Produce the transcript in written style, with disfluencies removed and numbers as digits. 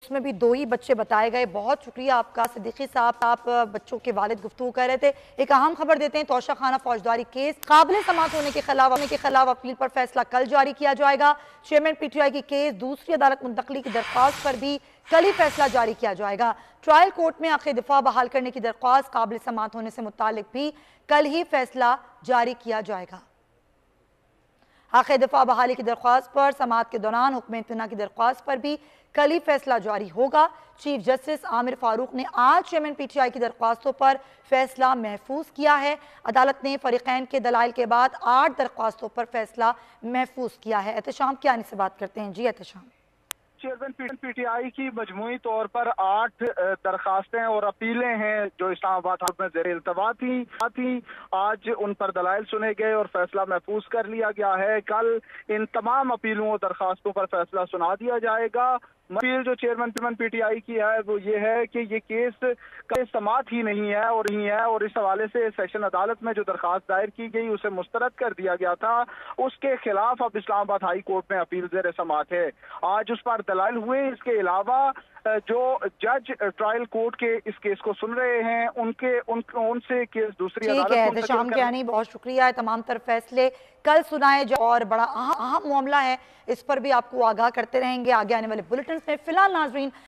उसमें भी 2 ही बच्चे बताए गए। बहुत शुक्रिया आपका सिद्दीकी साहब, आप बच्चों के वालिद गुफ्तगू कर रहे थे। एक अहम खबर देते हैं, तोशा खाना फौजदारी केस काबिल समाअत होने के खिलाफ अपील पर फैसला कल जारी किया जाएगा। चेयरमैन PTI की केस दूसरी अदालत मुंतकली की दरख्वास्त पर भी कल ही फैसला जारी किया जाएगा। ट्रायल कोर्ट में आखिर दिफा बहाल करने की दरख्वास्त काबिल समाअत होने से मुतालिक भी कल ही फैसला जारी किया जाएगा। आखिर दफा बहाली की दरख्वास्त पर समाअत के दौरान हुक्म इम्तना की दरख्वास्त पर भी कल ही फैसला जारी होगा। चीफ जस्टिस आमिर फारूक ने आज चेयरमैन PTI की दरख्वास्तों पर फैसला महफूज किया है। अदालत ने फरीकैन के दलाइल के बाद 8 दरख्वास्तों पर फैसला महफूज किया है। एहतशाम क्या से बात करते हैं। जी एहतशाम। चेयरमैन PTI की मजमूई तौर पर 8 दरखास्तें और अपीलें हैं जो इस्लामाबाद हाउस में ज़ेर इल्तवा थी। आज उन पर दलाइल सुने गए और फैसला महफूज कर लिया गया है। कल इन तमाम अपीलों और दरखास्तों पर फैसला सुना दिया जाएगा। अपील जो चेयरमैन PTI की है वो ये है कि ये केस का समाअत ही नहीं है और इस हवाले से सेशन अदालत में जो दरखास्त दायर की गई उसे मुस्तरद कर दिया गया था। उसके खिलाफ अब इस्लामाबाद हाई कोर्ट में अपील ज़ेर समाअत है। आज उस पर दलाइल हुए। इसके अलावा जो जज ट्रायल कोर्ट के इस केस को सुन रहे हैं उनसे केस दूसरी अदालत में एहतशाम के यानी बहुत शुक्रिया है। तमाम तर फैसले कल सुनाए जाए और बड़ा अहम मामला है, इस पर भी आपको आगाह करते रहेंगे आगे आने वाले बुलेटिन में। फिलहाल नाजरीन